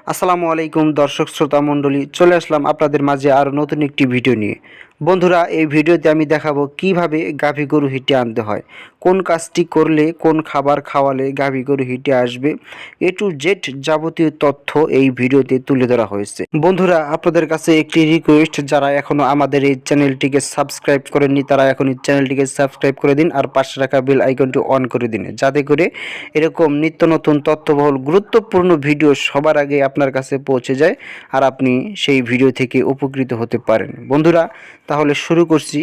আসসালামু আলাইকুম দর্শক শ্রোতা মণ্ডলী, চলে আসলাম আপনাদের মাঝে আরও নতুন একটি ভিডিও নিয়ে। বন্ধুরা, এই ভিডিওতে আমি দেখাবো কিভাবে গাভী গরু হিটে আনতে হয়, কোন কাজটি করলে কোন খাবার খাওয়ালে গাভী গরু হিটে আসবে, এ টু জেড যাবতীয় তথ্য এই ভিডিওতে তুলে ধরা হয়েছে। বন্ধুরা, আপনাদের কাছে একটি রিকোয়েস্ট, যারা এখনও আমাদের এই চ্যানেলটিকে সাবস্ক্রাইব করেননি তারা এখন এই চ্যানেলটিকে সাবস্ক্রাইব করে দিন আর পাশে রাখা বেল আইকনটি অন করে দিন, যাতে করে এরকম নিত্য নতুন তথ্যবহুল গুরুত্বপূর্ণ ভিডিও সবার আগে আপনার কাছে পৌঁছে যায় আর আপনি সেই ভিডিও থেকে উপকৃত হতে পারেন। বন্ধুরা, তাহলে শুরু করছি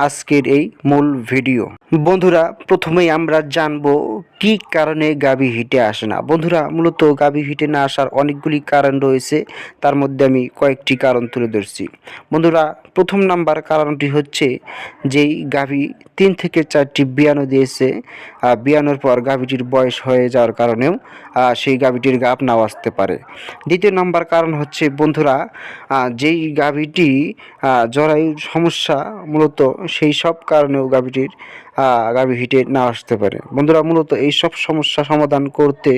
আজকের এই মূল ভিডিও। বন্ধুরা, প্রথমেই আমরা জানবো কি কারণে গাভী হিটে আসে না। বন্ধুরা, মূলত গাভী হিটে না আসার অনেকগুলি কারণ রয়েছে, তার মধ্যে আমি কয়েকটি কারণ তুলে ধরছি। বন্ধুরা, প্রথম নাম্বার কারণটি হচ্ছে যেই গাভী 3 থেকে 4টি বিয়ানো দিয়েছে, বিয়ানোর পর গাভীটির বয়স হয়ে যাওয়ার কারণেও সেই গাভীটির গাভ নাও আসতে পারে। দ্বিতীয় নাম্বার কারণ হচ্ছে বন্ধুরা, যেই গাভীটি জরায়ুর সমস্যা, মূলত সেই সব কারণেও গাভী হিটে না আসতে পারে। বন্ধুরা, মূলত এই সব সমস্যা সমাধান করতে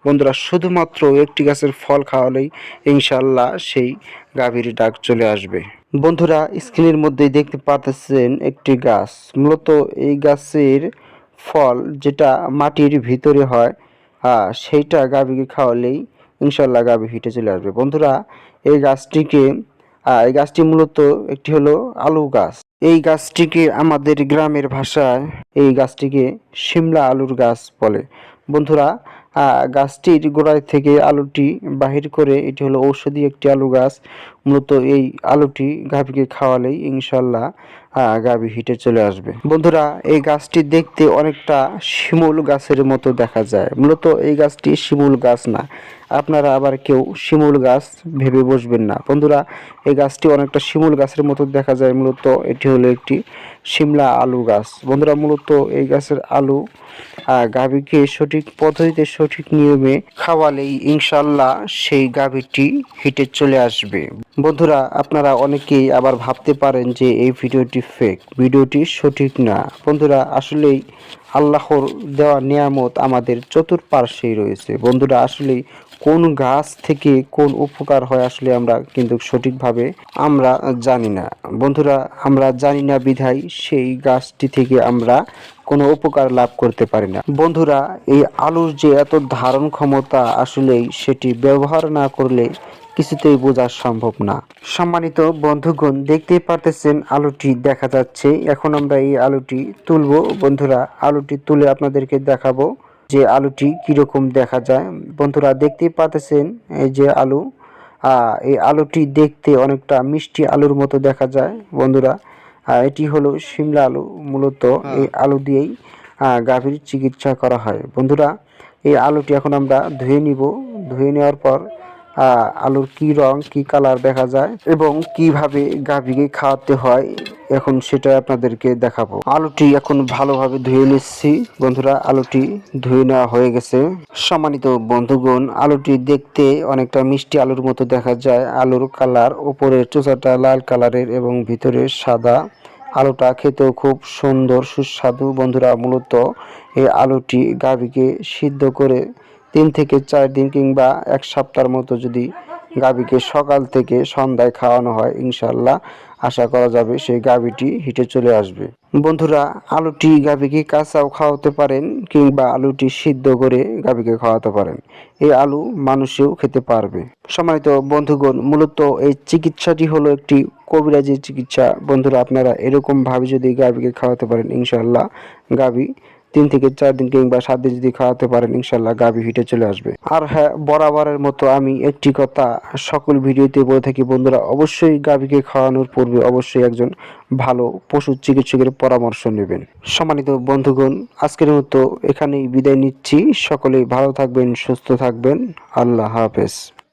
বন্ধুরা শুধুমাত্র একটি গাছের ফল খাওয়ালেই ইনশাল্লাহ সেই গাভীর ডাক চলে আসবে। বন্ধুরা, স্ক্রিনের মধ্যে দেখতে পাচ্ছেন একটি গাছ, মূলত এই গাছের ফল যেটা মাটির ভিতরে হয়, সেইটা গাভীকে খাওয়ালেই ইনশাল্লাহ গাভী হিটে চলে আসবে। বন্ধুরা, এই গাছটি মূলত একটি হলো আলু গাছ। এই গাছটিকে আমাদের গ্রামের ভাষায় এই গাছটিকে শিমলা আলুর গাছ বলে। বন্ধুরা, গাছটির গোড়ায় থেকে আলুটি বাহির করে এটি হলো ঔষধি একটি আলু গাছ। মূলত এই আলুটি গাভীকে খাওয়ালেই ইনশাল্লাহ গাভী হিটে চলে আসবে। বন্ধুরা, এই গাছটি দেখতে অনেকটা শিমুল গাছের মতো দেখা যায়। মূলত এই গাছটি শিমুল গাছ না, আপনারা আবার কেউ শিমুল গাছ ভেবে বসবেন না। বন্ধুরা, এই গাছটি অনেকটা শিমুল গাছের মতো দেখা যায়, মূলত এটি হলো একটি শিমলা আলু গাছ। বন্ধুরা, মূলত এই গাছের আলু গাভীকে সঠিক পদ্ধতিতে সঠিক নিয়মে খাওয়ালেই ইনশাল্লাহ সেই গাভীটি হিটে চলে আসবে। বন্ধুরা, আপনারা অনেকেই আবার ভাবতে পারেন যে এই ভিডিওটি ফেক, ভিডিওটি সঠিক না। বন্ধুরা, আসলেই আল্লাহর দেওয়া নিয়ামত আমাদের চতুর্পার্শ্বেই রয়েছে। বন্ধুরা, আসলেই কোন গাছ থেকে কোন উপকার হয় আসলে আমরা কিন্তু সঠিকভাবে আমরা জানি না। বন্ধুরা, আমরা জানি না বিধায় সেই গাছটি থেকে আমরা কোনো উপকার লাভ করতে পারি না। বন্ধুরা, এই আলুর যে এত ধারণ ক্ষমতা, আসলেই সেটি ব্যবহার না করলে কিছুতেই বোঝা সম্ভব না। সম্মানিত বন্ধুগণ, দেখতেই পারতেছেন আলুটি দেখা যাচ্ছে। এখন আমরা এই আলুটি তুলব। বন্ধুরা, আলুটি তুলে আপনাদেরকে দেখাবো যে আলুটি কিরকম দেখা যায়। বন্ধুরা, দেখতেই পারতেছেন এই যে আলু, এই আলুটি দেখতে অনেকটা মিষ্টি আলুর মতো দেখা যায়। বন্ধুরা, এটি হলো শিমলা আলু। মূলত এই আলু দিয়েই গাভীর চিকিৎসা করা হয়। বন্ধুরা, এই আলুটি এখন আমরা ধুয়ে নিব। ধুয়ে নেওয়ার পর আলুর কি রং কি কালার দেখা যায় এবং কিভাবে গাভীকে খাওয়াতে হয় এখন সেটা আপনাদেরকে দেখাবো। আলুটি এখন ভালোভাবে ধুয়ে নিচ্ছি। বন্ধুরা, আলুটি ধুয়ে নেওয়া হয়ে গেছে। সম্মানিত বন্ধুগণ, আলুটি দেখতে অনেকটা মিষ্টি আলুর মতো দেখা যায়। আলুর কালার উপরের চোষাটা লাল কালারের এবং ভিতরে সাদা। আলুটা খেতেও খুব সুন্দর সুস্বাদু। বন্ধুরা, মূলত এই আলুটি গাভীকে সিদ্ধ করে 3 থেকে 4 দিন কিংবা 1 সপ্তাহের মতো যদি গাভীকে সকাল থেকে সন্ধ্যায় খাওয়ানো হয়, ইনশাল্লাহ আশা করা যাবে সেই গাভীটি হিটে চলে আসবে। বন্ধুরা, আলুটি গাভীকে কাঁচাও খাওয়াতে পারেন কিংবা আলুটি সিদ্ধ করে গাভীকে খাওয়াতে পারেন। এই আলু মানুষেও খেতে পারবে। সম্মানিত বন্ধুগণ, মূলত এই চিকিৎসাটি হলো একটি কবিরাজি চিকিৎসা। বন্ধুরা, আপনারা এরকম ভাবে যদি গাভীকে খাওয়াতে পারেন, ইনশাল্লাহ গাভী 3 থেকে 4 দিন কিংবা 7 দিন যদি খাওয়াতে পারেন, ইনশাল্লাহ গাভী হিটে চলে আসবে। আর হ্যাঁ, বরাবরের মতো আমি একটি কথা সকল ভিডিওতে বলে থাকি, বন্ধুরা অবশ্যই গাভীকে খাওয়ানোর পূর্বে অবশ্যই একজন ভালো পশু চিকিৎসকের পরামর্শ নেবেন। সম্মানিত বন্ধুগণ, আজকের মতো এখানেই বিদায় নিচ্ছি। সকলেই ভালো থাকবেন, সুস্থ থাকবেন। আল্লাহ হাফেজ।